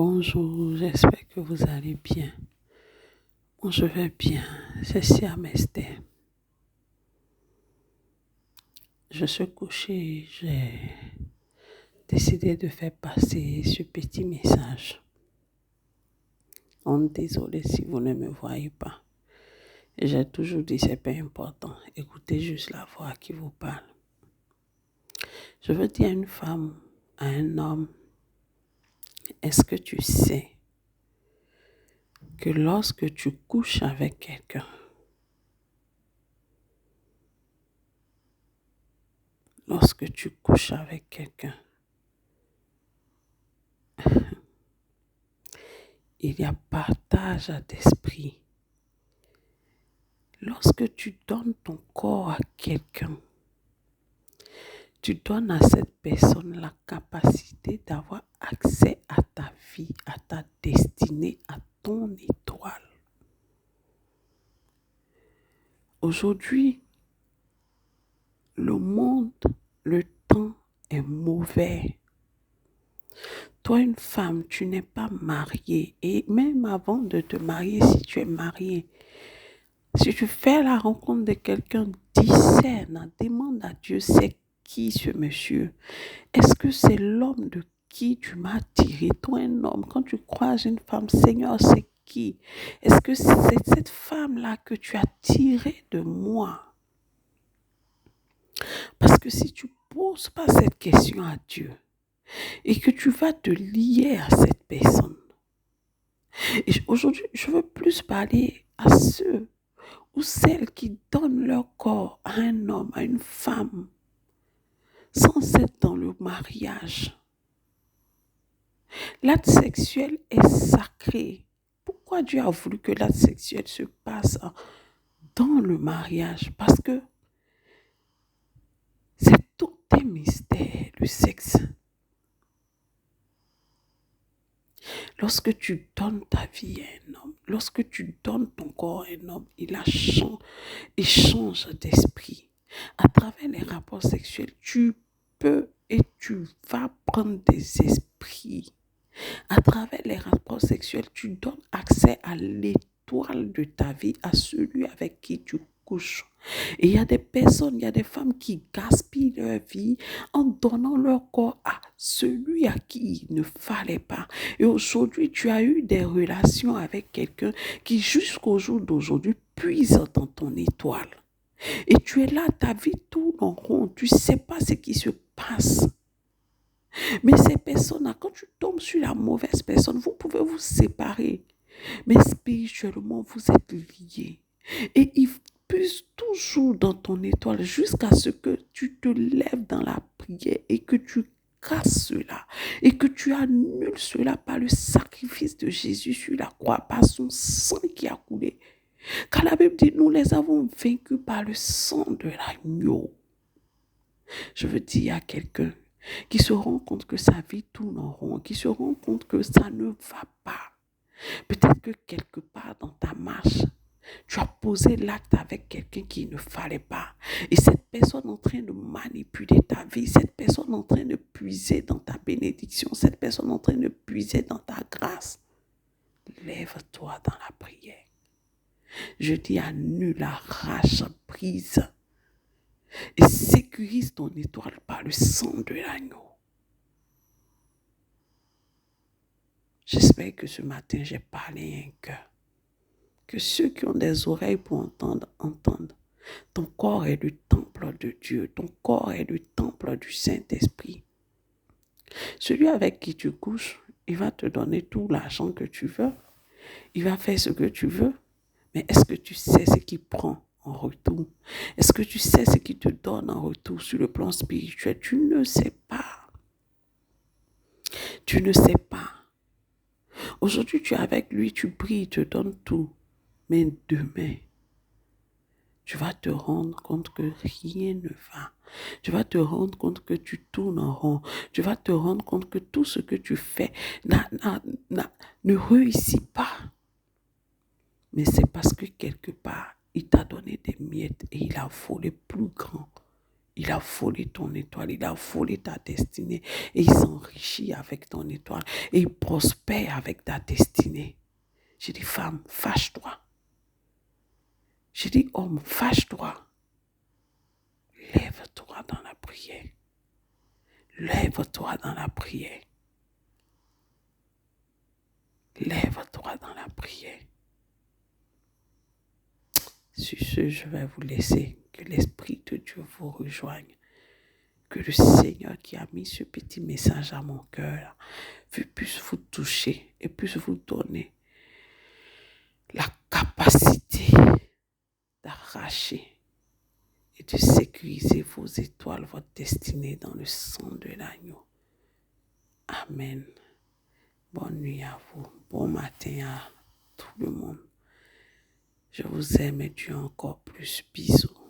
Bonjour, j'espère que vous allez bien. Moi, je vais bien. C'est Siam Esther. Je suis couchée, j'ai décidé de faire passer ce petit message. Désolé si vous ne me voyez pas. Et j'ai toujours dit c'est pas important. Écoutez juste la voix qui vous parle. Je veux dire à une femme, à un homme, est-ce que tu sais que lorsque tu couches avec quelqu'un, il y a partage d'esprit. Lorsque tu donnes ton corps à quelqu'un, tu donnes à cette personne la capacité d'avoir accès à ta vie, à ta destinée, à ton étoile. Aujourd'hui, le monde, le temps est mauvais. Toi, une femme, tu n'es pas mariée. Et même avant de te marier, si tu es mariée, si tu fais la rencontre de quelqu'un, discerne, demande à Dieu, c'est qui ce monsieur? Est-ce que c'est l'homme de qui tu m'as attiré? Toi, un homme, quand tu croises une femme, Seigneur, c'est qui? Est-ce que c'est cette femme-là que tu as tirée de moi? Parce que si tu ne poses pas cette question à Dieu et que tu vas te lier à cette personne, et aujourd'hui, je veux plus parler à ceux ou celles qui donnent leur corps à un homme, à une femme, sans être dans le mariage. L'acte sexuel est sacré. Pourquoi Dieu a voulu que l'acte sexuel se passe dans le mariage? Parce que c'est tout un mystère, le sexe. Lorsque tu donnes ta vie à un homme, lorsque tu donnes ton corps à un homme, il change d'esprit. À travers les rapports sexuels, tu peux et tu vas prendre des esprits. À travers les rapports sexuels, tu donnes accès à l'étoile de ta vie, à celui avec qui tu couches. Et il y a des personnes, il y a des femmes qui gaspillent leur vie en donnant leur corps à celui à qui il ne fallait pas. Et aujourd'hui, tu as eu des relations avec quelqu'un qui, jusqu'au jour d'aujourd'hui, puise dans ton étoile. Et tu es là, ta vie tourne en rond, tu ne sais pas ce qui se passe. Mais ces personnes-là, quand tu tombes sur la mauvaise personne, vous pouvez vous séparer. Mais spirituellement, vous êtes liés. Et il puise toujours dans ton étoile jusqu'à ce que tu te lèves dans la prière et que tu casses cela. Et que tu annules cela par le sacrifice de Jésus sur la croix, par son sang qui a coulé. Car la Bible dit, nous les avons vaincus par le sang de l'agneau. Je veux dire à quelqu'un qui se rend compte que sa vie tourne en rond, qui se rend compte que ça ne va pas. Peut-être que quelque part dans ta marche, tu as posé l'acte avec quelqu'un qu'il ne fallait pas. Et cette personne est en train de manipuler ta vie, cette personne est en train de puiser dans ta bénédiction, cette personne est en train de puiser dans ta grâce. Lève-toi dans la prière. Je dis annule, arrache, brise et sécurise ton étoile par le sang de l'agneau. J'espère que ce matin, j'ai parlé à un cœur. Que ceux qui ont des oreilles pour entendre, entendent. Ton corps est le temple de Dieu. Ton corps est le temple du Saint-Esprit. Celui avec qui tu couches, il va te donner tout l'argent que tu veux. Il va faire ce que tu veux. Mais est-ce que tu sais ce qu'il prend en retour? Est-ce que tu sais ce qu'il te donne en retour sur le plan spirituel? Tu ne sais pas. Tu ne sais pas. Aujourd'hui, tu es avec lui, tu pries, il te donne tout. Mais demain, tu vas te rendre compte que rien ne va. Tu vas te rendre compte que tu tournes en rond. Tu vas te rendre compte que tout ce que tu fais ne réussit pas. Mais c'est parce que quelque part, il t'a donné des miettes et il a volé plus grand Il a volé ton étoile, il a volé ta destinée et il s'enrichit avec ton étoile et il prospère avec ta destinée. J'ai dit, femme, fâche-toi. J'ai dit, homme, fâche-toi. Lève-toi dans la prière. Lève-toi dans la prière. Lève-toi dans la prière. Sur ce, je vais vous laisser. Que l'Esprit de Dieu vous rejoigne. Que le Seigneur qui a mis ce petit message à mon cœur puisse vous toucher et puisse vous donner la capacité d'arracher et de sécuriser vos étoiles, votre destinée dans le sang de l'agneau. Amen. Bonne nuit à vous. Bon matin à tout le monde. Je vous aime et Dieu encore plus. Bisous.